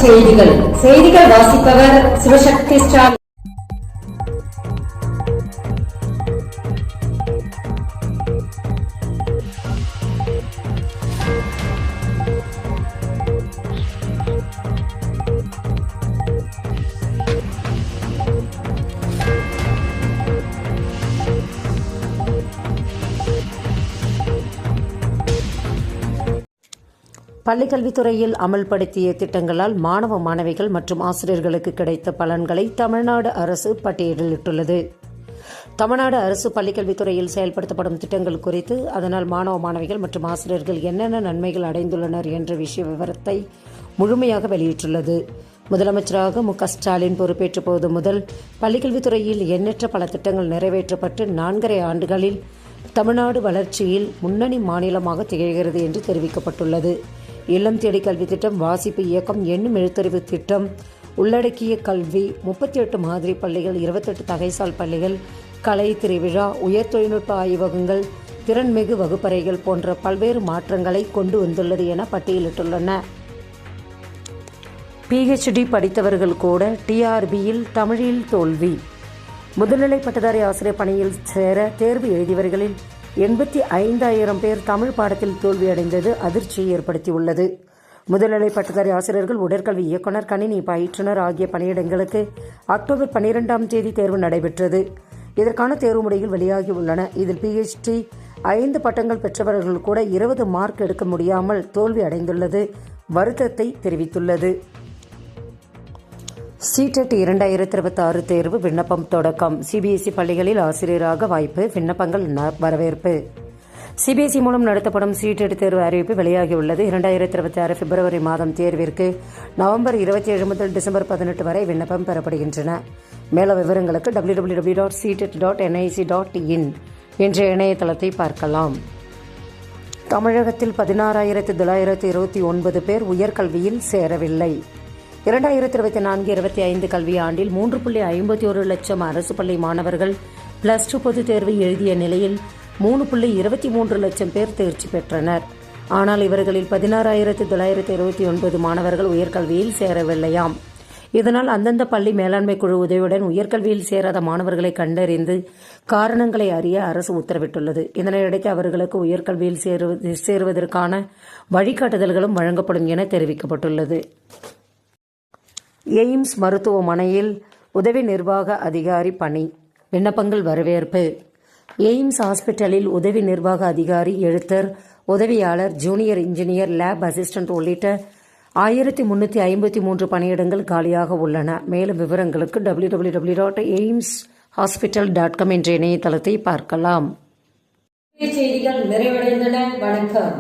செய்திகள் வாசிப்பவர் சிவசக்தி ஸ்டாலின். பள்ளிக்கல்வித்துறையில் அமல்படுத்திய திட்டங்களால் மாணவ மாணவிகள் மற்றும் ஆசிரியர்களுக்கு கிடைத்த பலன்களை தமிழ்நாடு அரசு பட்டியலிட்டுள்ளது. தமிழ்நாடு அரசு பள்ளிக்கல்வித்துறையில் செயல்படுத்தப்படும் திட்டங்கள் குறித்து, அதனால் மாணவ மாணவிகள் மற்றும் ஆசிரியர்கள் என்னென்ன நன்மைகள் அடைந்துள்ளனர் என்ற விஷய விவரத்தை முழுமையாக வெளியிட்டுள்ளது. முதலமைச்சராக மு.க.ஸ்டாலின் பொறுப்பேற்ற போது முதல் பள்ளிக்கல்வித்துறையில் எண்ணற்ற பல திட்டங்கள் நிறைவேற்றப்பட்டு 4.5 ஆண்டுகளில் தமிழ்நாடு வளர்ச்சியில் முன்னணி மாநிலமாக திகழ்கிறது என்று தெரிவிக்கப்பட்டுள்ளது. இல்லம் தேடி கல்வி திட்டம், வாசிப்பு இயக்கம், எண்ணும் எழுத்தறிவு திட்டம், உள்ளடக்கிய கல்வி, 38 மாதிரி பள்ளிகள், 28 தகைசால் பள்ளிகள், கலை திருவிழா, உயர் தொழில்நுட்ப ஆய்வகங்கள், திறன்மிகு வகுப்பறைகள் போன்ற பல்வேறு மாற்றங்களை கொண்டு வந்துள்ளது என பட்டியலிட்டுள்ளன. PhD படித்தவர்கள் கூட TRBயில் தமிழில் தோல்வி. முதுநிலை பட்டதாரி ஆசிரியர் பணியில் சேர தேர்வு எழுதியவர்களில் 85,000 பேர் தமிழ் பாடத்தில் தோல்வியடைந்தது அதிர்ச்சியை ஏற்படுத்தியுள்ளது. முதுநிலை பட்டதாரி ஆசிரியர்கள், உடற்கல்வி இயக்குனர், கணினி பயிற்றுனர் ஆகிய பணியிடங்களுக்கு அக்டோபர் 12ஆம் தேதி தேர்வு நடைபெற்றது. இதற்கான தேர்வு முடிவுகள் வெளியாகியுள்ளன. இதில் PhD 5 பட்டங்கள் பெற்றவர்கள் கூட 20 மார்க் எடுக்க முடியாமல் தோல்வி அடைந்துள்ளது வருத்தத்தை தெரிவித்துள்ளது. CTET 2026 தேர்வு விண்ணப்பம் தொடக்கம். CBSE பள்ளிகளில் ஆசிரியராக வாய்ப்பு, விண்ணப்பங்கள் வரவேற்பு. CBSE மூலம் நடத்தப்படும் CTET தேர்வு அறிவிப்பு வெளியாகியுள்ளது. 2026 பிப்ரவரி மாதம் தேர்விற்கு நவம்பர் 27 முதல் டிசம்பர் 18 வரை விண்ணப்பம் பெறப்படுகின்றன. மேல விவரங்களுக்கு www.ctet.nic.in என்ற இணையதளத்தை பார்க்கலாம். தமிழகத்தில் 16,929 பேர் உயர்கல்வியில் சேரவில்லை. 2024-25 கல்வியாண்டில் 3.51 லட்சம் அரசு பள்ளி மாணவர்கள் +2 பொதுத் தேர்வு எழுதிய நிலையில் 3.23 லட்சம் பேர் தேர்ச்சி பெற்றனர். ஆனால் இவர்களில் 16,929 மாணவர்கள் உயர்கல்வியில் சேரவில்லையாம். இதனால் அந்தந்த பள்ளி மேலாண்மை குழு உதவியுடன் உயர்கல்வியில் சேராத மாணவர்களை கண்டறிந்து காரணங்களை அறிய அரசு உத்தரவிட்டுள்ளது. இதனையடுத்து அவர்களுக்கு உயர்கல்வியில் சேருவதற்கான வழிகாட்டுதல்களும் வழங்கப்படும் என தெரிவிக்கப்பட்டுள்ளது. எய்ம்ஸ் மருத்துவமனையில் உதவி நிர்வாக அதிகாரி பணி, விண்ணப்பங்கள் வரவேற்பு. எய்ம்ஸ் ஹாஸ்பிட்டலில் உதவி நிர்வாக அதிகாரி, எழுத்தர், உதவியாளர், ஜூனியர் இன்ஜினியர், லேப் அசிஸ்டன்ட் உள்ளிட்ட 1353 பணியிடங்கள் காலியாக உள்ளன. மேலும் விவரங்களுக்கு www.aimshospital.com என்ற இணையதளத்தை பார்க்கலாம். செய்திகள் நிறைவடைந்தன. வணக்கம்.